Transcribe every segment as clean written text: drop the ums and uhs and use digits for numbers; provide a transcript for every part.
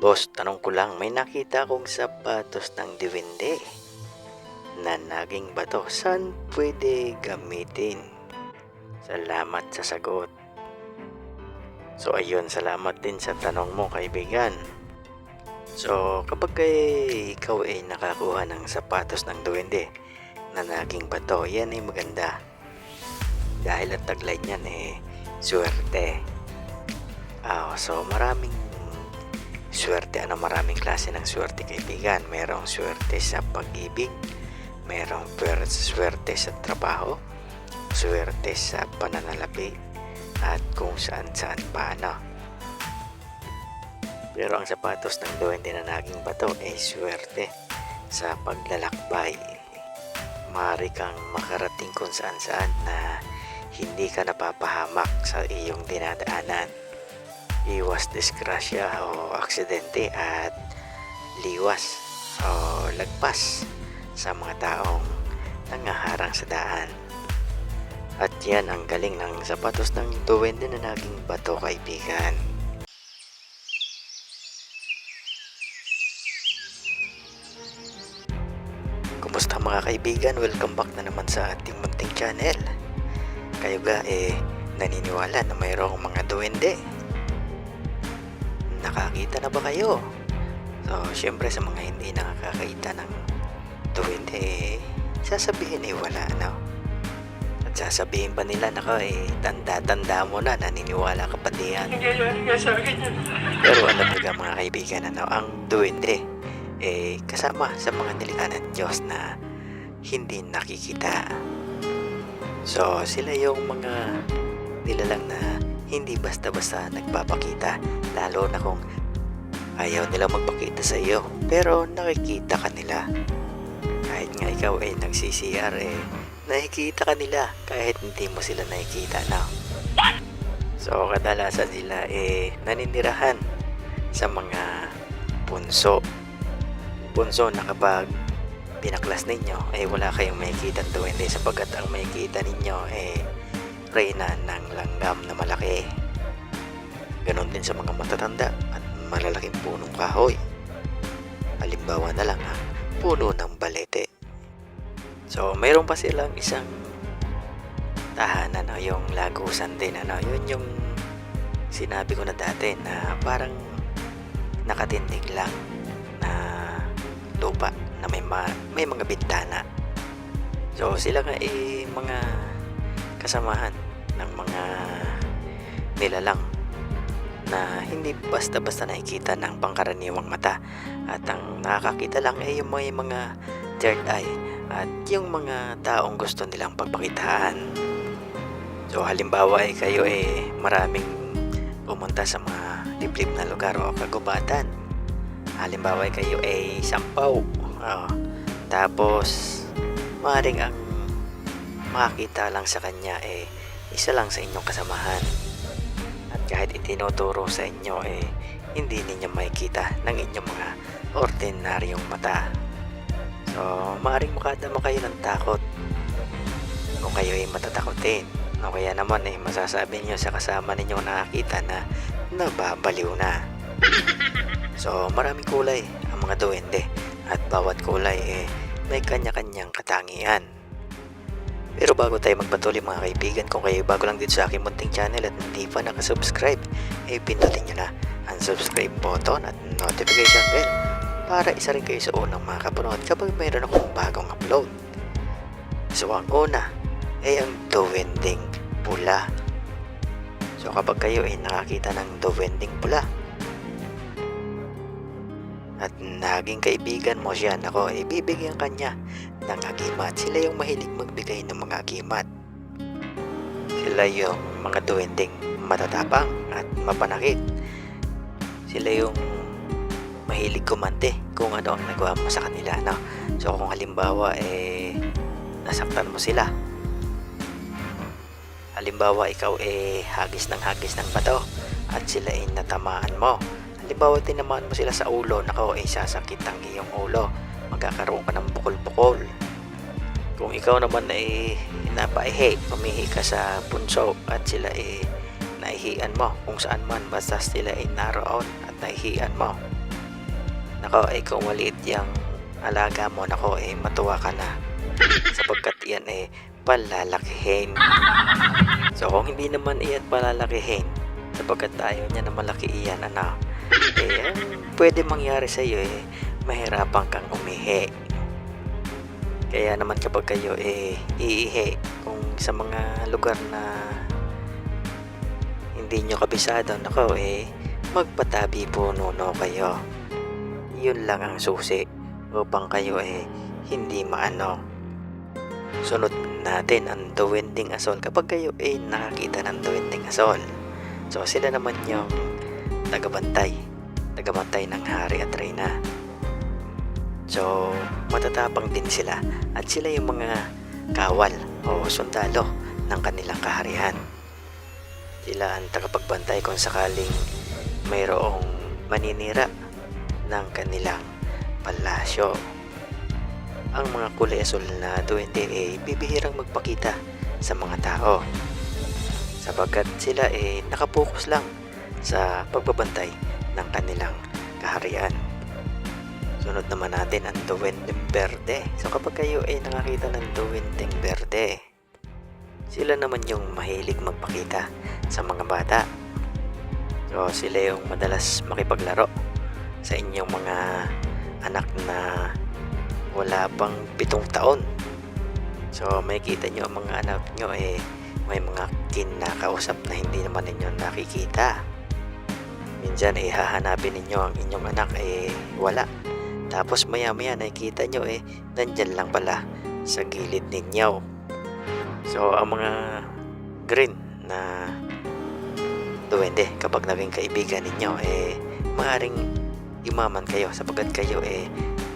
Boss, tanong ko lang, may nakita akong sapatos ng diwende na naging bato. Saan pwede gamitin? Salamat sa sagot. So ayun, salamat din sa tanong mo, kaibigan. So kapag ikaw ay nakakuha ng sapatos ng duwende na naging bato, yan ay maganda. Dahil ang tagline niyan swerte. So maraming swerte, maraming klase ng swerte, kaibigan. Merong swerte sa pag-ibig, merong swerte sa trabaho, swerte sa pananalapi, at kung saan pa Pero ang sapatos ng duwende na naging bato ay swerte sa paglalakbay. Maaari kang makarating kung saan na hindi ka napapahamak sa iyong dinadaanan. Iwas disgrasya o aksidente at liwas o lagpas sa mga taong nangaharang sa daan. At yan ang galing ng sapatos ng duwende na naging bato, kaibigan. Kumusta mga kaibigan? Welcome back na naman sa ating munting channel. Kayo ga naniniwala na mayroong mga duwende? Nakakita na ba kayo? So syempre sa mga hindi nakakakita ng duwende, sasabihin wala At sasabihin pa nila, tanda-tanda mo na, naniniwala ka pa diyan. Pero alam nyo mga kaibigan, ang duwende kasama sa mga nilikha ng Diyos na hindi nakikita. So sila yung mga nilalang na hindi basta-basta nagpapakita, lalo na kung ayaw nila magpakita sa iyo, pero nakikita ka nila. Kahit nga ikaw nag-CCR, nakikita ka nila kahit hindi mo sila nakikita So kadalasan sila naninirahan sa mga punso na kapag pinaklas ninyo wala kayong makikita duwende, sapagkat ang makikita ninyo reyna ng langgam na malaki. Ganon din sa mga matatanda at malalaking punong kahoy. Halimbawa na lang puno ng balete. So mayroon pa silang isang tahanan yung lagusan din yun yung sinabi ko na dati na parang nakatindig lang na lupa na may mga bintana. So sila nga mga kasamahan ng mga nilalang na hindi basta-basta nakikita ng pangkaraniwang mata, at ang nakakakita lang yung mga third eye at yung mga taong gusto nilang pagpakitaan. So halimbawa kayo maraming pumunta sa mga liblib na lugar o kagubatan. Halimbawa kayo sampaw, tapos maaaring ang makakita lang sa kanya isa lang sa inyong kasamahan, at kahit itinuturo sa inyo hindi ninyo makikita ng inyong mga ordinaryong mata. So maaaring makadama kayo ng takot kung kayo matatakotin, o kaya naman masasabi nyo sa kasama ninyong nakakita na nababaliw na. So maraming kulay ang mga duwende, at bawat kulay may kanya-kanyang katangian. Pero bago tayo magpatuloy mga kaibigan, kung kayo bago lang dito sa aking munting channel at hindi pa nakasubscribe, pindutin nyo na ang subscribe button at notification bell para isa rin kayo sa unang makapanood kapag mayroon akong bagong upload. So ang una ang duwending pula. So kapag kayo nakakita ng duwending pula at naging kaibigan mo siya, bibigyan kanya ng agimat. Sila yung mahilig magbigay ng mga agimat. Sila yung mga duwending matatapang at mapanakit. Sila yung mahilig kumante kung ano ang nagawa mo sa kanila So kung halimbawa nasaktan mo sila, halimbawa ikaw hagis ng bato at sila natamaan mo, halimbawa tinamaan mo sila sa ulo, sasakit ang iyong ulo, magkakaroon ka ng bukol-bukol. Kung ikaw naman napaihi, pumihi ka sa punso at sila naihian mo kung saan man, basta sila naroon at naihian mo, nako kung maliit yang alaga mo, nako matuwa ka na sapagkat iyan palalakihin. So kung hindi naman iyan palalakihin sapagkat ayaw niya na malaki iyan, ang pwede mangyari sa iyo mahirapan kang umihi. Kaya naman kapag kayo iihi kung sa mga lugar na hindi nyo kabisado, nako magpatabi puno kayo. Yun lang ang susi upang kayo hindi maano. Sunod natin ang duwending asol. Kapag kayo nakakita ng duwending asol, so sila naman yung tagabantay ng hari at reyna. So matatapang din sila at sila yung mga kawal o sundalo ng kanilang kaharian. Sila ang tagapagbantay kung sakaling mayroong maninira ng kanilang palasyo. Ang mga kulay asul na duwende bibihirang magpakita sa mga tao sapagkat sila nakapokus lang sa pagbabantay ng kanilang kaharian. Sunod naman natin ang duwendeng berde. So kapag kayo nakakita ng duwendeng berde, sila naman yung mahilig magpakita sa mga bata. So sila yung madalas makipaglaro sa inyong mga anak na wala pang 7 taon. So may kita nyo ang mga anak nyo may mga kinakausap na hindi naman ninyo nakikita. Minsan hahanapin ninyo ang inyong anak wala. Tapos maya nakikita nyo nandyan lang pala sa gilid ninyo. So ang mga green na duwende, kapag naging kaibigan ninyo maaaring imaman kayo sapagkat kayo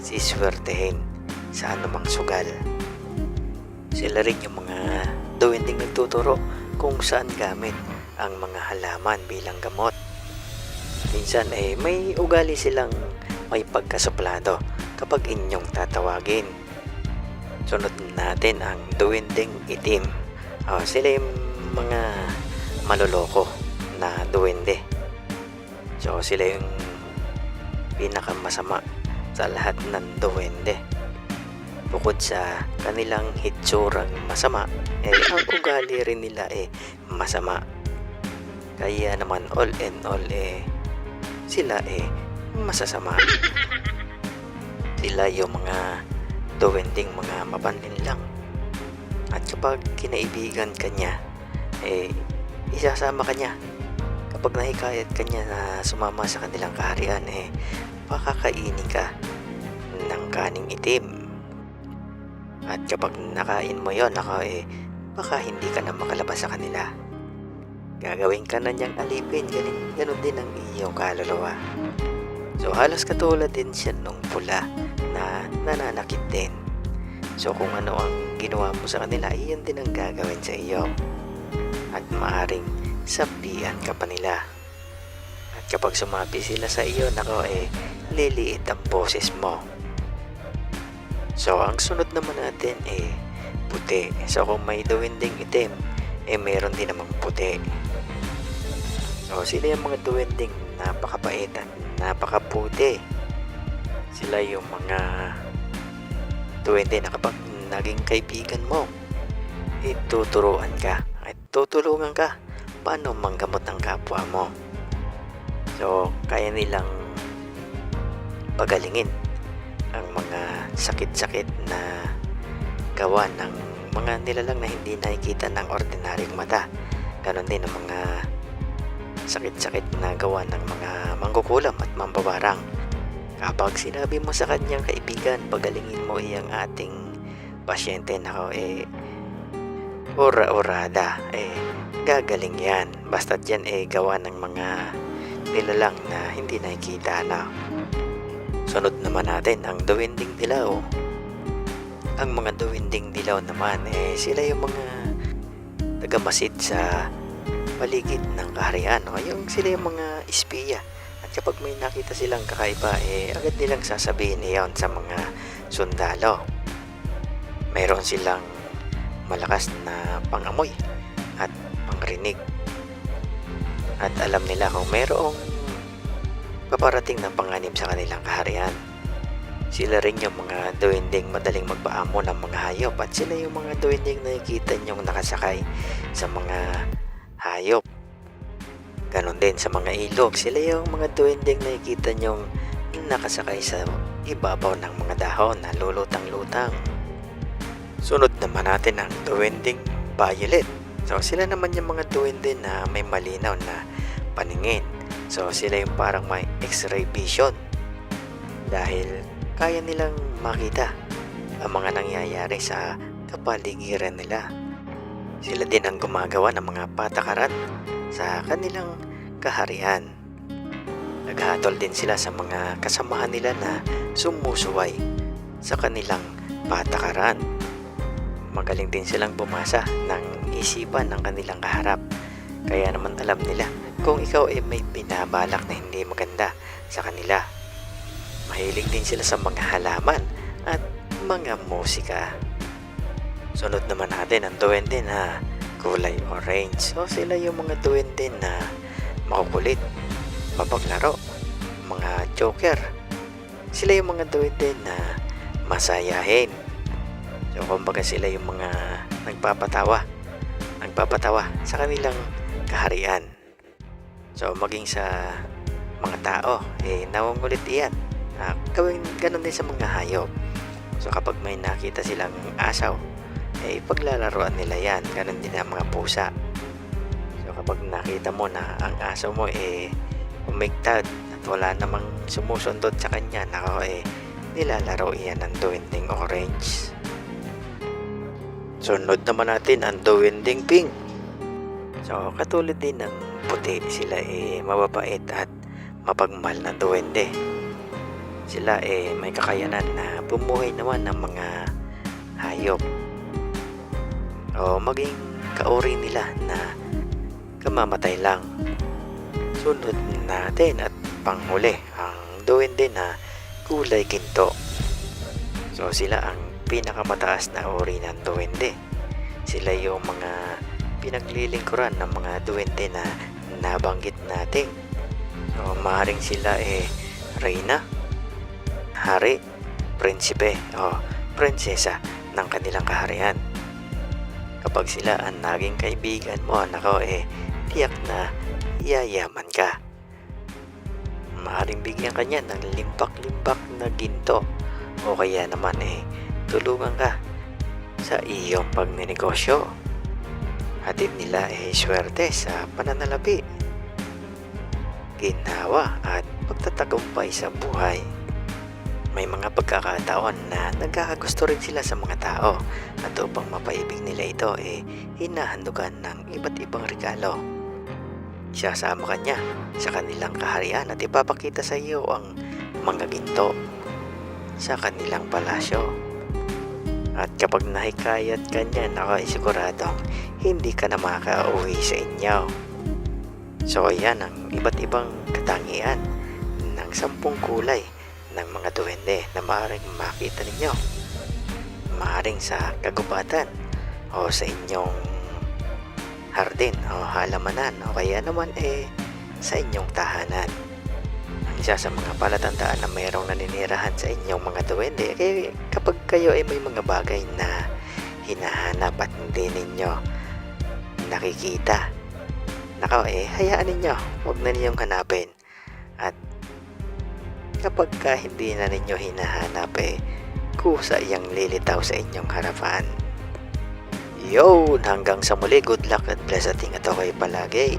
siswertehin sa anumang sugal. Sila rin yung mga duwendeng nagtuturo kung saan gamit ang mga halaman bilang gamot. Minsan may ugali silang may pagkasuplado kapag inyong tatawagin. Sunod natin ang duwendeng itim. Sila yung mga maloloko na duwende. So sila yung pinakamasama sa lahat ng duwende. Bukod sa kanilang hitsurang masama, ang ugali rin nila masama. Kaya naman all in all sila masasama. Sila yung mga duwending mga mapanlin lang. At kapag kinaibigan ka niya, isasama ka niya. Kapag nahikayat ka niya na sumama sa kanilang kaharian, pakakainin ka ng kaning itim. At kapag nakain mo yon, baka hindi ka na makalabas sa kanila. Gagawin ka na niyang alipin, ganun din ang iyong kaluluwa. So halos katulad din siya nung pula na nananakit din. So kung ano ang ginawa mo sa kanila, iyon din ang gagawin sa iyo. At maaring sabihan ka pa nila. At kapag sumabi sila sa iyo, liliit ang boses mo. So ang sunod naman natin puti. So kung may duwending itim, meron din namang puti. So sila yung mga duwending napakabait at napakaputi. Sila yung mga duwende na kapag naging kaibigan mo, tuturuan ka at tutulungan ka paano manggamot ang kapwa mo. So kaya nilang pagalingin ang mga sakit-sakit na gawa ng mga nilalang na hindi nakikita ng ordinaryong mata. Ganon din ang mga sakit-sakit na gawa ng mga mangkukulam at mambabarang. Kapag sinabi mo sa kanyang kaibigan, pagalingin mo iyang ating pasyente na ora-orada, gagaling yan. Basta yan gawa ng mga nilalang na hindi nakikita na. Sunod naman natin ang duwending dilaw. Ang mga duwending dilaw naman sila yung mga tagamasid sa paligid ng kaharian. Yung sila yung mga espiya. At kapag may nakita silang kakaiba, agad nilang sasabihin iyon sa mga sundalo. Mayroon silang malakas na pangamoy at pangrinig. At alam nila kung mayroong paparating na panganib sa kanilang kaharian. Sila rin yung mga duwending madaling magpaamo ng mga hayop at sila yung mga duwending nakikita nyong nakasakay sa mga hayop. Ganon din sa mga ilog, sila yung mga duwending nakikita nyong nakasakay sa ibabaw ng mga dahon na lulutang-lutang. Sunod naman natin ang duwending violet. So sila naman yung mga duwende na may malinaw na paningin. So sila yung parang may X-ray vision dahil kaya nilang makita ang mga nangyayari sa kapaligiran nila. Sila din ang gumagawa ng mga patakaran sa kanilang kaharian. Naghatol din sila sa mga kasamahan nila na sumusuway sa kanilang patakaran. Magaling din silang bumasa ng isipan ng kanilang kaharap. Kaya naman alam nila kung ikaw ay may binabalak na hindi maganda sa kanila. Mahilig din sila sa mga halaman at mga musika. Sunod naman natin ang duwende na kulay orange. So sila yung mga duwende na makukulit, mapaglaro, mga joker. Sila yung mga duwende na masayahin. So kumbaga sila yung mga nagpapatawa sa kanilang kaharian. So maging sa mga tao, nangungulit iyan. Gawin ganun din sa mga hayop. So kapag may nakita silang asaw, paglalaroan nila yan. Ganun din ang mga pusa. So kapag nakita mo na ang aso mo umigtad at wala namang sumusundot sa kanya, nilalaro iyan ng duwending orange. Sunod naman natin ang duwending pink. So katulad din ng puti, sila mababait at mapagmahal na duwende. Sila may kakayanan na bumuhay naman ng mga hayop o maging kauri nila na kamamatay lang. Sunod natin at panghuli ang duwende na kulay ginto. So sila ang pinakamataas na uri ng duwende. Sila yung mga pinaglilingkuran ng mga duwende na nabanggit natin. So maaaring sila reyna, hari, prinsipe o prinsesa ng kanilang kaharian. Kapag sila ang naging kaibigan mo, tiyak na yayaman ka. Maaaring bigyan ka niya ng limpak-limpak na ginto o kaya naman tulungan ka sa iyong pagninegosyo. Hatid nila swerte sa pananalapi, ginhawa at pagtatagumpay sa buhay. May mga pagkakataon na nagkakagusto rin sila sa mga tao at upang mapaibig nila ito hinahandugan ng iba't ibang regalo. Isasama ka niya sa kanilang kaharian at ipapakita sa iyo ang mga ginto sa kanilang palasyo. At kapag nahikayat ka niya, siguradong hindi ka na makauwi sa inyo. So ayan ang iba't ibang katangian ng 10 kulay ng mga duwende na maaaring makita ninyo. Maaaring sa kagubatan o sa inyong hardin o halamanan o kaya naman sa inyong tahanan. Ang isa sa mga palatandaan na mayroong naninirahan sa inyong mga duwende kapag kayo may mga bagay na hinahanap at hindi ninyo nakikita. Hayaan ninyo, huwag na ninyong hanapin. At kapag hindi na ninyo hinahanap kusa iyang lilitaw sa inyong harapan. Yun, hanggang sa muli, good luck at bless ating ato kayo palagi.